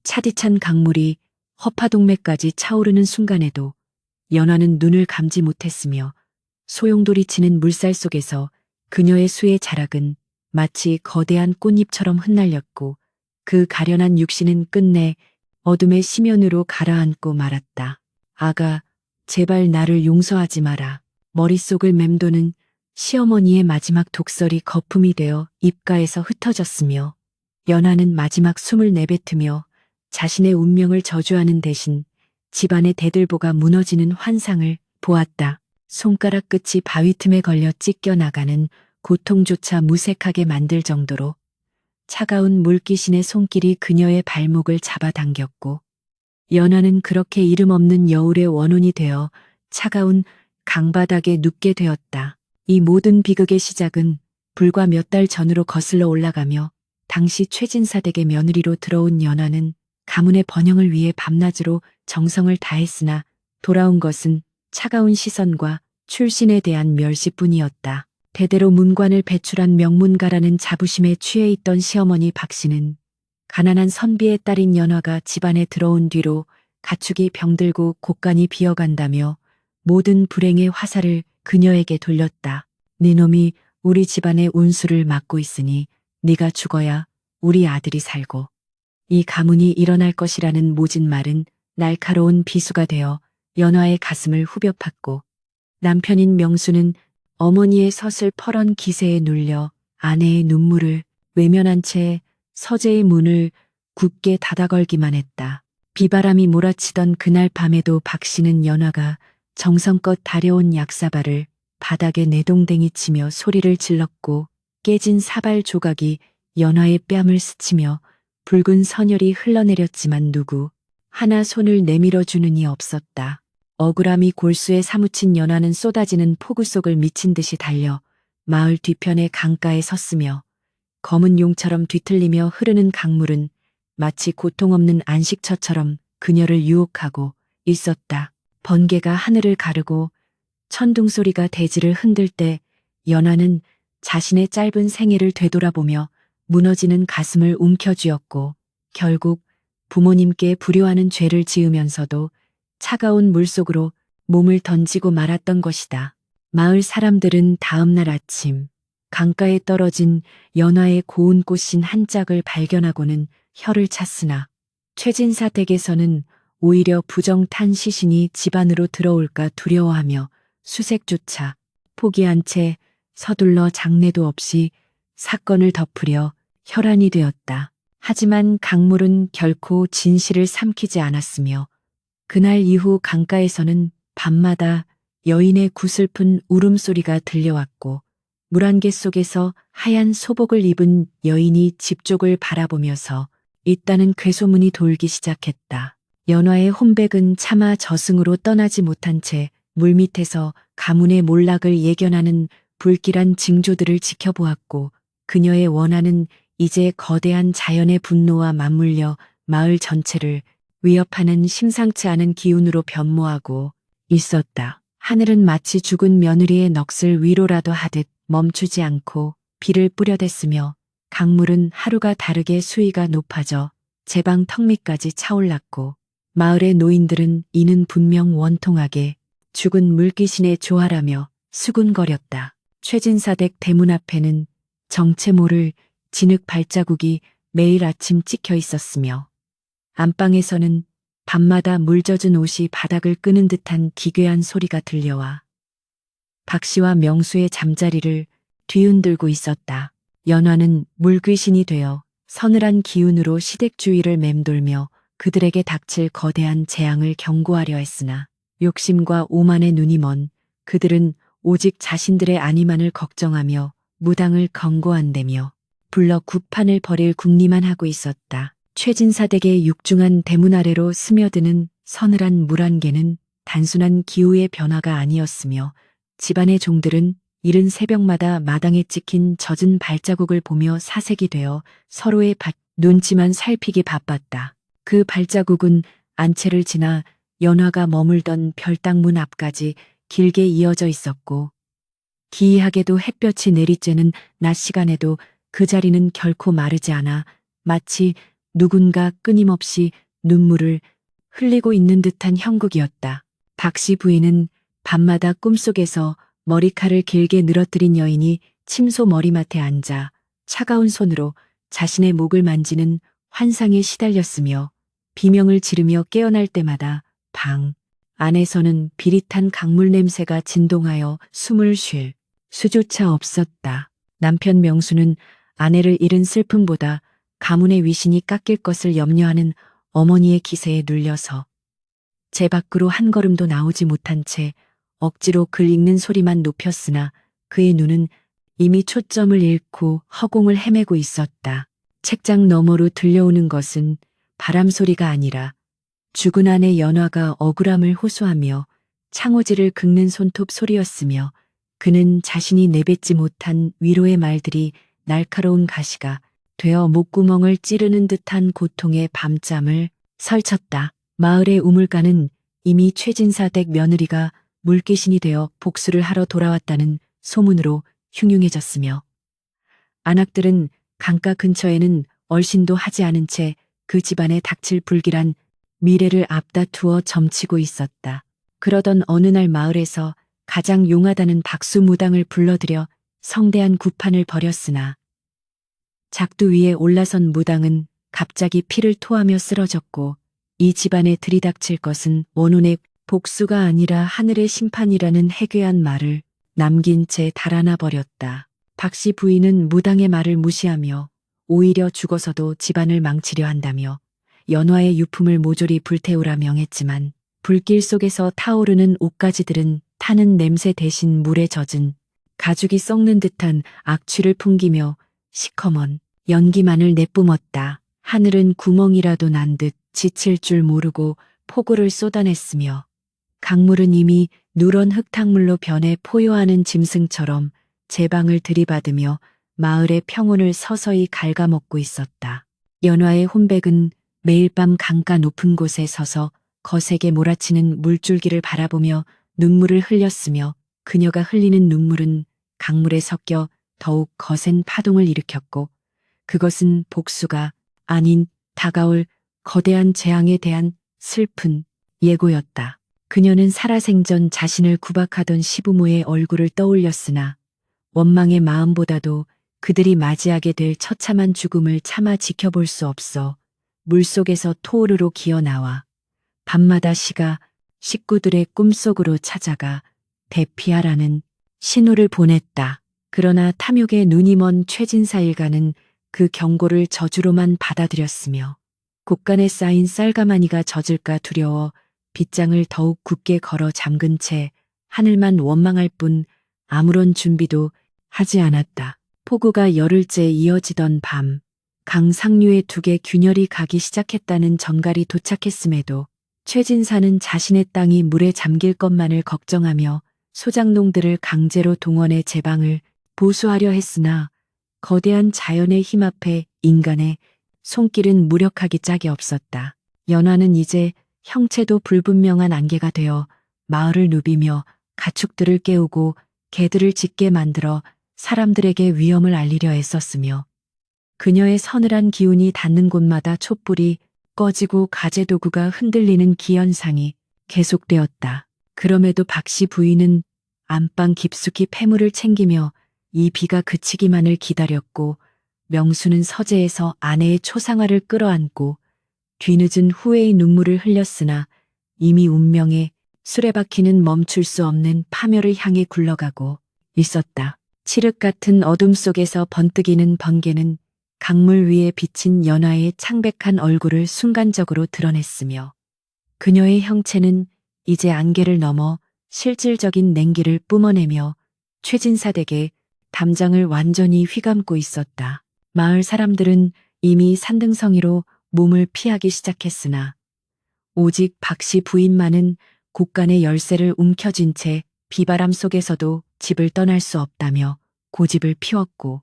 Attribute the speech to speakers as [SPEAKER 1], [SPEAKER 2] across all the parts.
[SPEAKER 1] 차디찬 강물이 허파동맥까지 차오르는 순간에도 연화는 눈을 감지 못했으며 소용돌이 치는 물살 속에서 그녀의 수의 자락은 마치 거대한 꽃잎처럼 흩날렸고 그 가련한 육신은 끝내 어둠의 심연으로 가라앉고 말았다. 아가, 제발 나를 용서하지 마라. 머릿속을 맴도는 시어머니의 마지막 독설이 거품이 되어 입가에서 흩어졌으며 연화는 마지막 숨을 내뱉으며 자신의 운명을 저주하는 대신 집안의 대들보가 무너지는 환상을 보았다. 손가락 끝이 바위 틈에 걸려 찢겨 나가는 고통조차 무색하게 만들 정도로 차가운 물귀신의 손길이 그녀의 발목을 잡아당겼고 연화는 그렇게 이름 없는 여울의 원혼이 되어 차가운 강바닥에 눕게 되었다. 이 모든 비극의 시작은 불과 몇 달 전으로 거슬러 올라가며 당시 최진사 댁의 며느리로 들어온 연화는 가문의 번영을 위해 밤낮으로 정성을 다했으나 돌아온 것은 차가운 시선과 출신에 대한 멸시뿐이었다. 대대로 문관을 배출한 명문가라는 자부심에 취해 있던 시어머니 박씨는 가난한 선비의 딸인 연화가 집안에 들어온 뒤로 가축이 병들고 곳간이 비어간다며 모든 불행의 화살을 그녀에게 돌렸다. 네 놈이 우리 집안의 운수를 막고 있으니 네가 죽어야 우리 아들이 살고 이 가문이 일어날 것이라는 모진 말은 날카로운 비수가 되어 연화의 가슴을 후벼 팠고 남편인 명수는 어머니의 서슬퍼런 기세에 눌려 아내의 눈물을 외면한 채 서재의 문을 굳게 닫아걸기만 했다. 비바람이 몰아치던 그날 밤에도 박씨는 연화가 정성껏 다려온 약사발을 바닥에 내동댕이 치며 소리를 질렀고 깨진 사발 조각이 연화의 뺨을 스치며 붉은 선혈이 흘러내렸지만 누구 하나 손을 내밀어 주는 이 없었다. 억울함이 골수에 사무친 연화는 쏟아지는 폭우 속을 미친 듯이 달려 마을 뒤편의 강가에 섰으며 검은 용처럼 뒤틀리며 흐르는 강물은 마치 고통 없는 안식처처럼 그녀를 유혹하고 있었다. 번개가 하늘을 가르고 천둥소리가 대지를 흔들 때 연화는 자신의 짧은 생애를 되돌아보며 무너지는 가슴을 움켜쥐었고 결국 부모님께 불효하는 죄를 지으면서도 차가운 물속으로 몸을 던지고 말았던 것이다. 마을 사람들은 다음 날 아침 강가에 떨어진 연화의 고운 꽃신 한 짝을 발견하고는 혀를 찼으나 최진사 댁에서는 오히려 부정탄 시신이 집안으로 들어올까 두려워하며 수색조차 포기한 채 서둘러 장례도 없이 사건을 덮으려 혈안이 되었다. 하지만 강물은 결코 진실을 삼키지 않았으며 그날 이후 강가에서는 밤마다 여인의 구슬픈 울음소리가 들려왔고 물안개 속에서 하얀 소복을 입은 여인이 집 쪽을 바라보면서 있다는 괴소문이 돌기 시작했다. 연화의 혼백은 차마 저승으로 떠나지 못한 채 물밑에서 가문의 몰락을 예견하는 불길한 징조들을 지켜보았고 그녀의 원한은 이제 거대한 자연의 분노와 맞물려 마을 전체를 위협하는 심상치 않은 기운으로 변모하고 있었다. 하늘은 마치 죽은 며느리의 넋을 위로라도 하듯 멈추지 않고 비를 뿌려댔으며 강물은 하루가 다르게 수위가 높아져 제방 턱 밑까지 차올랐고 마을의 노인들은 이는 분명 원통하게 죽은 물귀신에 조아라며 수군거렸다. 최진사댁 대문 앞에는 정체 모를 진흙 발자국이 매일 아침 찍혀 있었으며 안방에서는 밤마다 물 젖은 옷이 바닥을 끄는 듯한 기괴한 소리가 들려와 박씨와 명수의 잠자리를 뒤흔들고 있었다. 연화는 물귀신이 되어 서늘한 기운으로 시댁 주위를 맴돌며 그들에게 닥칠 거대한 재앙을 경고하려 했으나 욕심과 오만의 눈이 먼 그들은 오직 자신들의 안위만을 걱정하며 무당을 경고한다며 불러 구판을 벌일 궁리만 하고 있었다. 최진사 댁의 육중한 대문 아래로 스며드는 서늘한 물안개는 단순한 기후의 변화가 아니었으며 집안의 종들은 이른 새벽마다 마당에 찍힌 젖은 발자국을 보며 사색이 되어 서로의 눈치만 살피기 바빴다. 그 발자국은 안채를 지나 연화가 머물던 별당문 앞까지 길게 이어져 있었고 기이하게도 햇볕이 내리쬐는 낮 시간에도 그 자리는 결코 마르지 않아 마치 누군가 끊임없이 눈물을 흘리고 있는 듯한 형국이었다. 박씨 부인은 밤마다 꿈속에서 머리칼을 길게 늘어뜨린 여인이 침소 머리맡에 앉아 차가운 손으로 자신의 목을 만지는 환상에 시달렸으며 비명을 지르며 깨어날 때마다 방 안에서는 비릿한 강물 냄새가 진동하여 숨을 쉴 수조차 없었다. 남편 명수는 아내를 잃은 슬픔보다 가문의 위신이 깎일 것을 염려하는 어머니의 기세에 눌려서 제 밖으로 한 걸음도 나오지 못한 채 억지로 글 읽는 소리만 높였으나 그의 눈은 이미 초점을 잃고 허공을 헤매고 있었다. 책장 너머로 들려오는 것은 바람 소리가 아니라 죽은 아내 연화가 억울함을 호소하며 창호지를 긁는 손톱 소리였으며 그는 자신이 내뱉지 못한 위로의 말들이 날카로운 가시가 되어 목구멍을 찌르는 듯한 고통의 밤잠을 설쳤다. 마을의 우물가는 이미 최진사 댁 며느리가 물귀신이 되어 복수를 하러 돌아왔다는 소문으로 흉흉해졌으며 안악들은 강가 근처에는 얼씬도 하지 않은 채 그 집안에 닥칠 불길한 미래를 앞다투어 점치고 있었다. 그러던 어느 날 마을에서 가장 용하다는 박수무당을 불러들여 성대한 구판을 벌였으나 작두 위에 올라선 무당은 갑자기 피를 토하며 쓰러졌고 이 집안에 들이닥칠 것은 원혼의 복수가 아니라 하늘의 심판이라는 해괴한 말을 남긴 채 달아나 버렸다. 박씨 부인은 무당의 말을 무시하며 오히려 죽어서도 집안을 망치려 한다며 연화의 유품을 모조리 불태우라 명했지만 불길 속에서 타오르는 옷가지들은 타는 냄새 대신 물에 젖은 가죽이 썩는 듯한 악취를 풍기며 시커먼 연기만을 내뿜었다. 하늘은 구멍이라도 난 듯 지칠 줄 모르고 폭우를 쏟아냈으며 강물은 이미 누런 흙탕물로 변해 포효하는 짐승처럼 제 방을 들이받으며 마을의 평온을 서서히 갉아먹고 있었다. 연화의 혼백은 매일 밤 강가 높은 곳에 서서 거세게 몰아치는 물줄기를 바라보며 눈물을 흘렸으며 그녀가 흘리는 눈물은 강물에 섞여 더욱 거센 파동을 일으켰고 그것은 복수가 아닌 다가올 거대한 재앙에 대한 슬픈 예고였다. 그녀는 살아생전 자신을 구박하던 시부모의 얼굴을 떠올렸으나 원망의 마음보다도 그들이 맞이하게 될 처참한 죽음을 차마 지켜볼 수 없어 물속에서 토오르로 기어나와 밤마다 시가 식구들의 꿈속으로 찾아가 대피하라는 신호를 보냈다. 그러나 탐욕에 눈이 먼 최진사 일가는 그 경고를 저주로만 받아들였으며 곳간에 쌓인 쌀가마니가 젖을까 두려워 빗장을 더욱 굳게 걸어 잠근 채 하늘만 원망할 뿐 아무런 준비도 하지 않았다. 폭우가 열흘째 이어지던 밤, 강 상류에 두개 균열이 가기 시작했다는 전갈이 도착했음에도 최진사는 자신의 땅이 물에 잠길 것만을 걱정하며 소장농들을 강제로 동원해 제방을 보수하려 했으나 거대한 자연의 힘 앞에 인간의 손길은 무력하기 짝이 없었다. 연화는 이제 형체도 불분명한 안개가 되어 마을을 누비며 가축들을 깨우고 개들을 짖게 만들어 사람들에게 위험을 알리려 애썼으며 그녀의 서늘한 기운이 닿는 곳마다 촛불이 꺼지고 가재도구가 흔들리는 기현상이 계속되었다. 그럼에도 박씨 부인은 안방 깊숙이 폐물을 챙기며 이 비가 그치기만을 기다렸고 명수는 서재에서 아내의 초상화를 끌어안고 뒤늦은 후회의 눈물을 흘렸으나 이미 운명의 수레바퀴는 멈출 수 없는 파멸을 향해 굴러가고 있었다. 칠흑 같은 어둠 속에서 번뜩이는 번개는 강물 위에 비친 연화의 창백한 얼굴을 순간적으로 드러냈으며 그녀의 형체는 이제 안개를 넘어 실질적인 냉기를 뿜어내며 최진사 댁의 담장을 완전히 휘감고 있었다. 마을 사람들은 이미 산등성이로 몸을 피하기 시작했으나 오직 박씨 부인만은 곳간의 열쇠를 움켜쥔 채 비바람 속에서도 집을 떠날 수 없다며 고집을 피웠고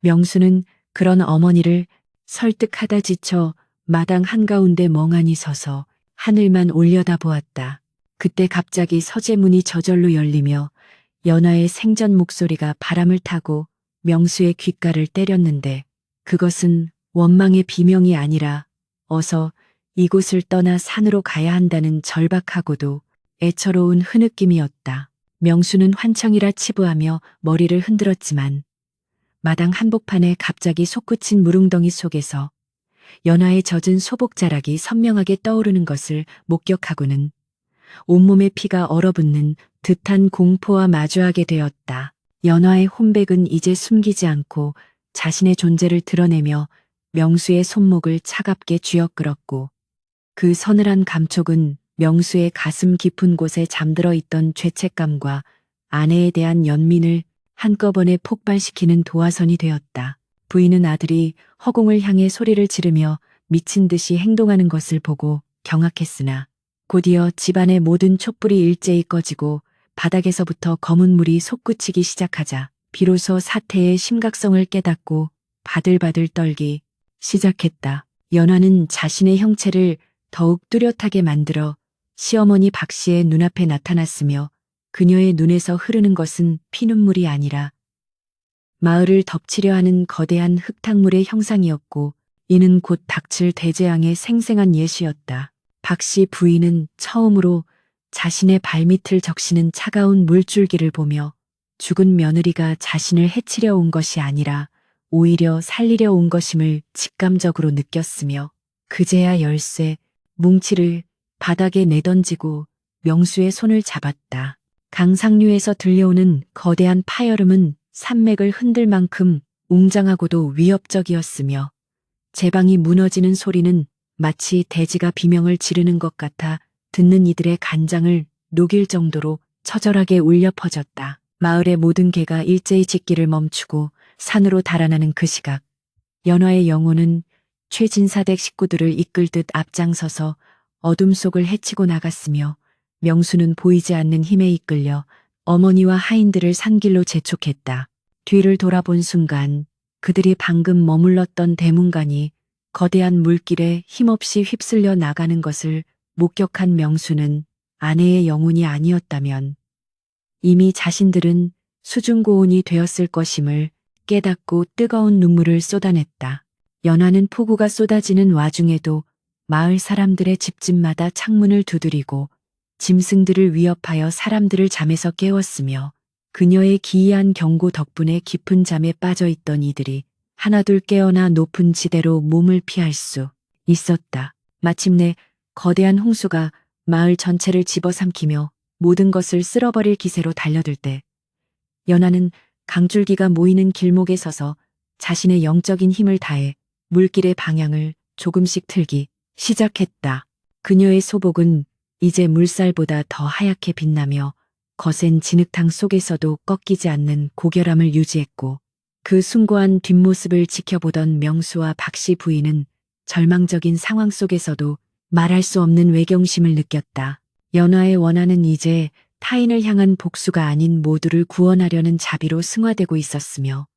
[SPEAKER 1] 명수는 그런 어머니를 설득하다 지쳐 마당 한가운데 멍하니 서서 하늘만 올려다보았다. 그때 갑자기 서재문이 저절로 열리며 연화의 생전 목소리가 바람을 타고 명수의 귓가를 때렸는데 그것은 원망의 비명이 아니라 어서 이곳을 떠나 산으로 가야 한다는 절박하고도 애처로운 흐느낌이었다. 명수는 환청이라 치부하며 머리를 흔들었지만 마당 한복판에 갑자기 솟구친 물웅덩이 속에서 연하에 젖은 소복자락이 선명하게 떠오르는 것을 목격하고는 온몸의 피가 얼어붙는 듯한 공포와 마주하게 되었다. 연화의 혼백은 이제 숨기지 않고 자신의 존재를 드러내며 명수의 손목을 차갑게 쥐어끌었고 그 서늘한 감촉은 명수의 가슴 깊은 곳에 잠들어 있던 죄책감과 아내에 대한 연민을 한꺼번에 폭발시키는 도화선이 되었다. 부인은 아들이 허공을 향해 소리를 지르며 미친 듯이 행동하는 것을 보고 경악했으나 곧이어 집안의 모든 촛불이 일제히 꺼지고 바닥에서부터 검은 물이 솟구치기 시작하자 비로소 사태의 심각성을 깨닫고 바들바들 떨기 시작했다. 연화는 자신의 형체를 더욱 뚜렷하게 만들어 시어머니 박씨의 눈앞에 나타났으며 그녀의 눈에서 흐르는 것은 피눈물이 아니라 마을을 덮치려 하는 거대한 흙탕물의 형상이었고 이는 곧 닥칠 대재앙의 생생한 예시였다. 박씨 부인은 처음으로 자신의 발밑을 적시는 차가운 물줄기를 보며 죽은 며느리가 자신을 해치려 온 것이 아니라 오히려 살리려 온 것임을 직감적으로 느꼈으며 그제야 열쇠, 뭉치를 바닥에 내던지고 명수의 손을 잡았다. 강상류에서 들려오는 거대한 파열음은 산맥을 흔들 만큼 웅장하고도 위협적이었으며 제방이 무너지는 소리는 마치 대지가 비명을 지르는 것 같아 듣는 이들의 간장을 녹일 정도로 처절하게 울려 퍼졌다. 마을의 모든 개가 일제히 짖기를 멈추고 산으로 달아나는 그 시각 연화의 영혼은 최진사댁 식구들을 이끌듯 앞장서서 어둠 속을 헤치고 나갔으며 명수는 보이지 않는 힘에 이끌려 어머니와 하인들을 산길로 재촉했다. 뒤를 돌아본 순간 그들이 방금 머물렀던 대문간이 거대한 물길에 힘없이 휩쓸려 나가는 것을 목격한 명수는 아내의 영혼이 아니었다면 이미 자신들은 수중고온이 되었을 것임을 깨닫고 뜨거운 눈물을 쏟아냈다. 연화는 폭우가 쏟아지는 와중에도 마을 사람들의 집집마다 창문을 두드리고 짐승들을 위협하여 사람들을 잠에서 깨웠으며 그녀의 기이한 경고 덕분에 깊은 잠에 빠져 있던 이들이 하나둘 깨어나 높은 지대로 몸을 피할 수 있었다. 마침내 거대한 홍수가 마을 전체를 집어삼키며 모든 것을 쓸어버릴 기세로 달려들 때 연화는 강줄기가 모이는 길목에 서서 자신의 영적인 힘을 다해 물길의 방향을 조금씩 틀기 시작했다. 그녀의 소복은 이제 물살보다 더 하얗게 빛나며 거센 진흙탕 속에서도 꺾이지 않는 고결함을 유지했고 그 숭고한 뒷모습을 지켜보던 명수와 박씨 부인은 절망적인 상황 속에서도 말할 수 없는 외경심을 느꼈다. 연화의 원한은 이제 타인을 향한 복수가 아닌 모두를 구원하려는 자비로 승화되고 있었으며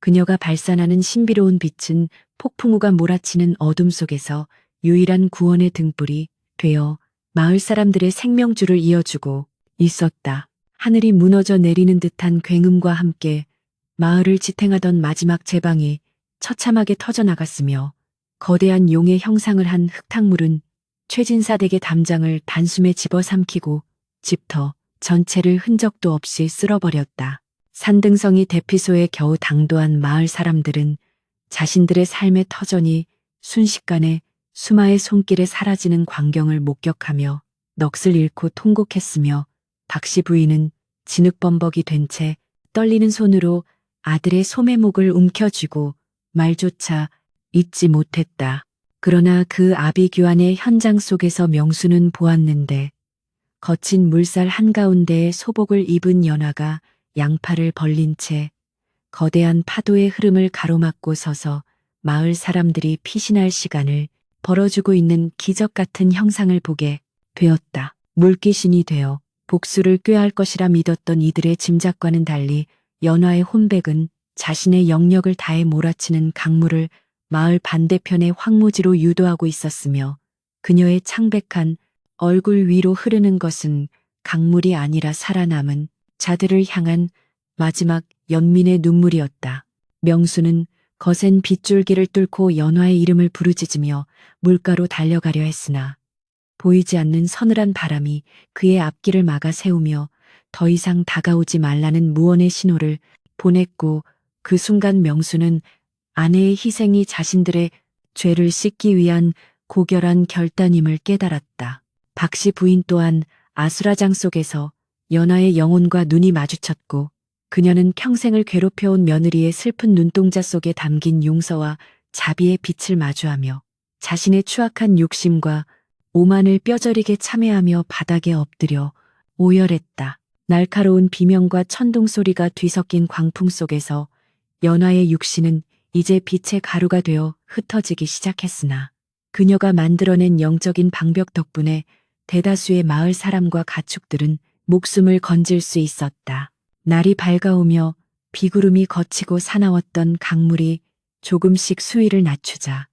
[SPEAKER 1] 그녀가 발산하는 신비로운 빛은 폭풍우가 몰아치는 어둠 속에서 유일한 구원의 등불이 되어 마을 사람들의 생명줄을 이어주고 있었다. 하늘이 무너져 내리는 듯한 굉음과 함께 마을을 지탱하던 마지막 제방이 처참하게 터져나갔으며 거대한 용의 형상을 한 흙탕물은 최진사댁의 담장을 단숨에 집어삼키고 집터 전체를 흔적도 없이 쓸어버렸다. 산등성이 대피소에 겨우 당도한 마을 사람들은 자신들의 삶의 터전이 순식간에 수마의 손길에 사라지는 광경을 목격하며 넋을 잃고 통곡했으며 박씨 부인은 진흙범벅이 된 채 떨리는 손으로 아들의 소매목을 움켜쥐고 말조차 잊지 못했다. 그러나 그 아비규환의 현장 속에서 명수는 보았는데 거친 물살 한가운데에 소복을 입은 연화가 양팔을 벌린 채 거대한 파도의 흐름을 가로막고 서서 마을 사람들이 피신할 시간을 벌어주고 있는 기적 같은 형상을 보게 되었다. 물귀신이 되어 복수를 꾀할 것이라 믿었던 이들의 짐작과는 달리 연화의 혼백은 자신의 영역을 다해 몰아치는 강물을 마을 반대편의 황무지로 유도하고 있었으며 그녀의 창백한 얼굴 위로 흐르는 것은 강물이 아니라 살아남은 자들을 향한 마지막 연민의 눈물이었다. 명수는 거센 빗줄기를 뚫고 연화의 이름을 부르짖으며 물가로 달려가려 했으나 보이지 않는 서늘한 바람이 그의 앞길을 막아 세우며 더 이상 다가오지 말라는 무언의 신호를 보냈고, 그 순간 명수는 아내의 희생이 자신들의 죄를 씻기 위한 고결한 결단임을 깨달았다. 박씨 부인 또한 아수라장 속에서 연하의 영혼과 눈이 마주쳤고, 그녀는 평생을 괴롭혀온 며느리의 슬픈 눈동자 속에 담긴 용서와 자비의 빛을 마주하며 자신의 추악한 욕심과 오만을 뼈저리게 참회하며 바닥에 엎드려 오열했다. 날카로운 비명과 천둥 소리가 뒤섞인 광풍 속에서 연하의 육신은 이제 빛의 가루가 되어 흩어지기 시작했으나, 그녀가 만들어낸 영적인 방벽 덕분에 대다수의 마을 사람과 가축들은 목숨을 건질 수 있었다. 날이 밝아오며 비구름이 걷히고 사나웠던 강물이 조금씩 수위를 낮추자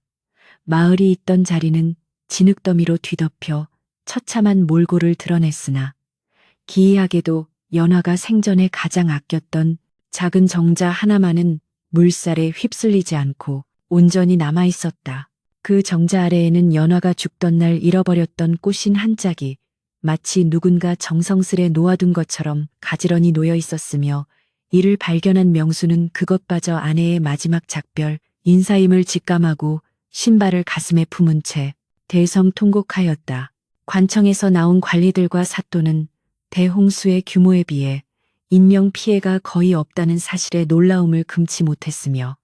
[SPEAKER 1] 마을이 있던 자리는 진흙더미로 뒤덮여 처참한 몰골을 드러냈으나, 기이하게도 연화가 생전에 가장 아꼈던 작은 정자 하나만은 물살에 휩쓸리지 않고 온전히 남아있었다. 그 정자 아래에는 연화가 죽던 날 잃어버렸던 꽃신 한 짝이 마치 누군가 정성스레 놓아둔 것처럼 가지런히 놓여 있었으며, 이를 발견한 명수는 그것마저 아내의 마지막 작별, 인사임을 직감하고 신발을 가슴에 품은 채 대성통곡하였다. 관청에서 나온 관리들과 사또는 대홍수의 규모에 비해 인명 피해가 거의 없다는 사실에 놀라움을 금치 못했으며,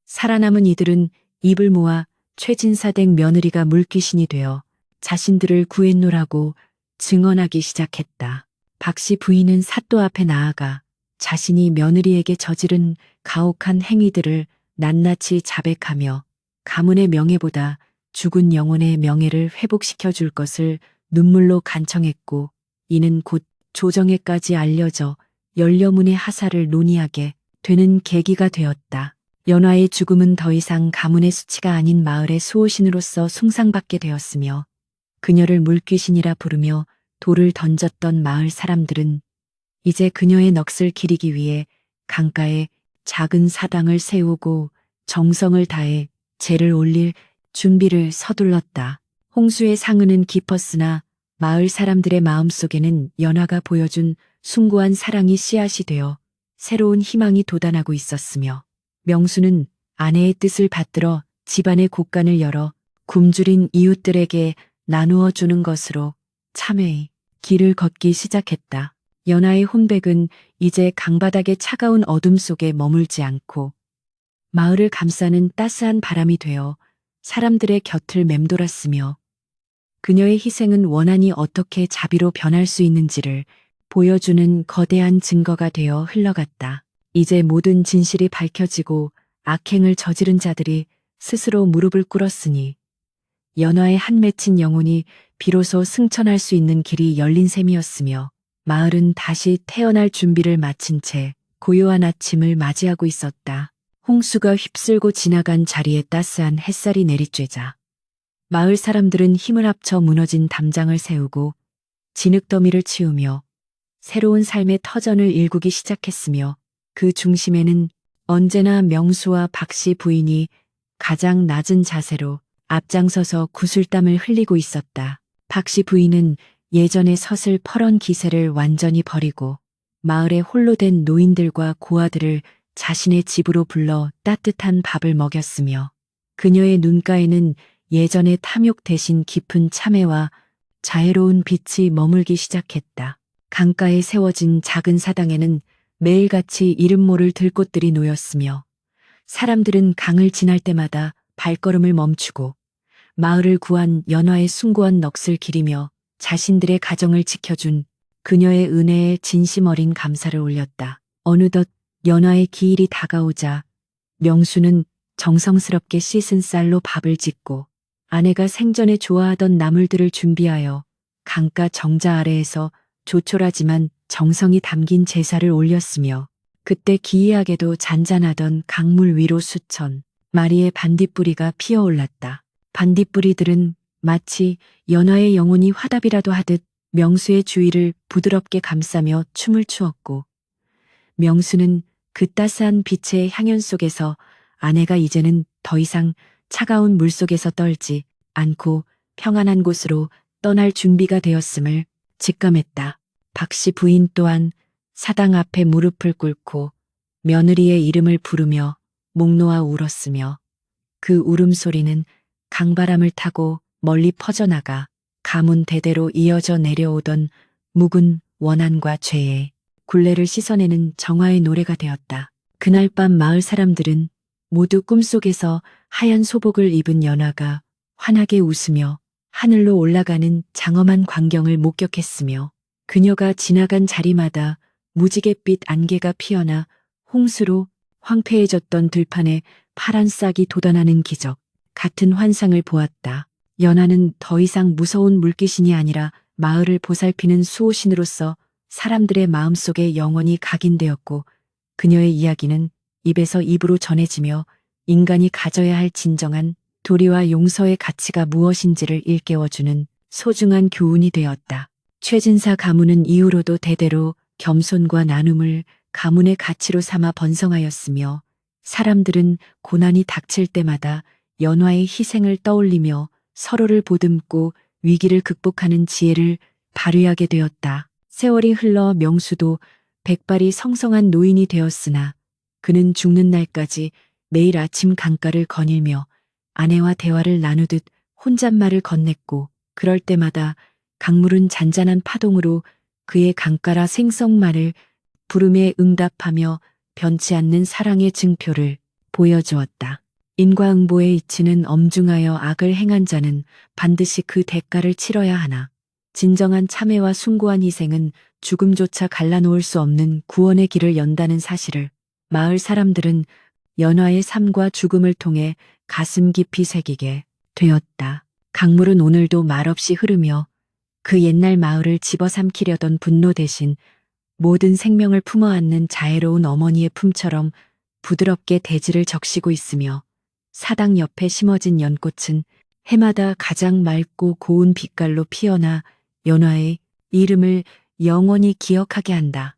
[SPEAKER 1] 살아남은 이들은 입을 모아 최진사댁 며느리가 물귀신이 되어 자신들을 구했노라고 증언하기 시작했다. 박씨 부인은 사또 앞에 나아가 자신이 며느리에게 저지른 가혹한 행위들을 낱낱이 자백하며 가문의 명예보다 죽은 영혼의 명예를 회복시켜 줄 것을 눈물로 간청했고, 이는 곧 조정에까지 알려져 연려문의 하사를 논의하게 되는 계기가 되었다. 연화의 죽음은 더 이상 가문의 수치가 아닌 마을의 수호신으로서 숭상받게 되었으며, 그녀를 물귀신이라 부르며 돌을 던졌던 마을 사람들은 이제 그녀의 넋을 기리기 위해 강가에 작은 사당을 세우고 정성을 다해 제를 올릴 준비를 서둘렀다. 홍수의 상흔은 깊었으나 마을 사람들의 마음속에는 연화가 보여준 숭고한 사랑이 씨앗이 되어 새로운 희망이 돋아나고 있었으며, 명수는 아내의 뜻을 받들어 집안의 곳간을 열어 굶주린 이웃들에게 나누어 주는 것으로 참회의 길을 걷기 시작했다. 연하의 혼백은 이제 강바닥의 차가운 어둠 속에 머물지 않고 마을을 감싸는 따스한 바람이 되어 사람들의 곁을 맴돌았으며, 그녀의 희생은 원한이 어떻게 자비로 변할 수 있는지를 보여주는 거대한 증거가 되어 흘러갔다. 이제 모든 진실이 밝혀지고 악행을 저지른 자들이 스스로 무릎을 꿇었으니 연화의 한 맺힌 영혼이 비로소 승천할 수 있는 길이 열린 셈이었으며, 마을은 다시 태어날 준비를 마친 채 고요한 아침을 맞이하고 있었다. 홍수가 휩쓸고 지나간 자리에 따스한 햇살이 내리쬐자 마을 사람들은 힘을 합쳐 무너진 담장을 세우고 진흙더미를 치우며 새로운 삶의 터전을 일구기 시작했으며, 그 중심에는 언제나 명수와 박씨 부인이 가장 낮은 자세로 앞장서서 구슬땀을 흘리고 있었다. 박씨 부인은 예전의 서슬 퍼런 기세를 완전히 버리고 마을에 홀로 된 노인들과 고아들을 자신의 집으로 불러 따뜻한 밥을 먹였으며, 그녀의 눈가에는 예전의 탐욕 대신 깊은 참회와 자애로운 빛이 머물기 시작했다. 강가에 세워진 작은 사당에는 매일같이 이름 모를 들꽃들이 놓였으며, 사람들은 강을 지날 때마다 발걸음을 멈추고 마을을 구한 연화의 숭고한 넋을 기리며 자신들의 가정을 지켜준 그녀의 은혜에 진심 어린 감사를 올렸다. 어느덧 연화의 기일이 다가오자 명수는 정성스럽게 씻은 쌀로 밥을 짓고 아내가 생전에 좋아하던 나물들을 준비하여 강가 정자 아래에서 조촐하지만 정성이 담긴 제사를 올렸으며, 그때 기이하게도 잔잔하던 강물 위로 수천 마리의 반딧불이가 피어올랐다. 반딧불이들은 마치 연화의 영혼이 화답이라도 하듯 명수의 주위를 부드럽게 감싸며 춤을 추었고, 명수는 그 따스한 빛의 향연 속에서 아내가 이제는 더 이상 차가운 물속에서 떨지 않고 평안한 곳으로 떠날 준비가 되었음을 직감했다. 박씨 부인 또한 사당 앞에 무릎을 꿇고 며느리의 이름을 부르며 목 놓아 울었으며 그 울음소리는 강바람을 타고 멀리 퍼져나가 가문 대대로 이어져 내려오던 묵은 원한과 죄의 굴레를 씻어내는 정화의 노래가 되었다. 그날 밤 마을 사람들은 모두 꿈속에서 하얀 소복을 입은 연화가 환하게 웃으며 하늘로 올라가는 장엄한 광경을 목격했으며 그녀가 지나간 자리마다 무지갯빛 안개가 피어나 홍수로 황폐해졌던 들판에 파란 싹이 돋아나는 기적 같은 환상을 보았다. 연화는 더 이상 무서운 물귀신이 아니라 마을을 보살피는 수호신으로서 사람들의 마음속에 영원히 각인되었고 그녀의 이야기는 입에서 입으로 전해지며 인간이 가져야 할 진정한 도리와 용서의 가치가 무엇인지를 일깨워주는 소중한 교훈이 되었다. 최진사 가문은 이후로도 대대로 겸손과 나눔을 가문의 가치로 삼아 번성하였으며 사람들은 고난이 닥칠 때마다 연화의 희생을 떠올리며 서로를 보듬고 위기를 극복하는 지혜를 발휘하게 되었다. 세월이 흘러 명수도 백발이 성성한 노인이 되었으나 그는 죽는 날까지 매일 아침 강가를 거닐며 아내와 대화를 나누듯 혼잣말을 건넸고 그럴 때마다 강물은 잔잔한 파동으로 그의 강가라 생성말을 부름에 응답하며 변치 않는 사랑의 증표를 보여주었다. 인과응보의 이치는 엄중하여 악을 행한 자는 반드시 그 대가를 치러야 하나 진정한 참회와 숭고한 희생은 죽음조차 갈라놓을 수 없는 구원의 길을 연다는 사실을 마을 사람들은 연화의 삶과 죽음을 통해 가슴 깊이 새기게 되었다. 강물은 오늘도 말없이 흐르며 그 옛날 마을을 집어삼키려던 분노 대신 모든 생명을 품어안는 자애로운 어머니의 품처럼 부드럽게 대지를 적시고 있으며 사당 옆에 심어진 연꽃은 해마다 가장 맑고 고운 빛깔로 피어나 연화의 이름을 영원히 기억하게 한다.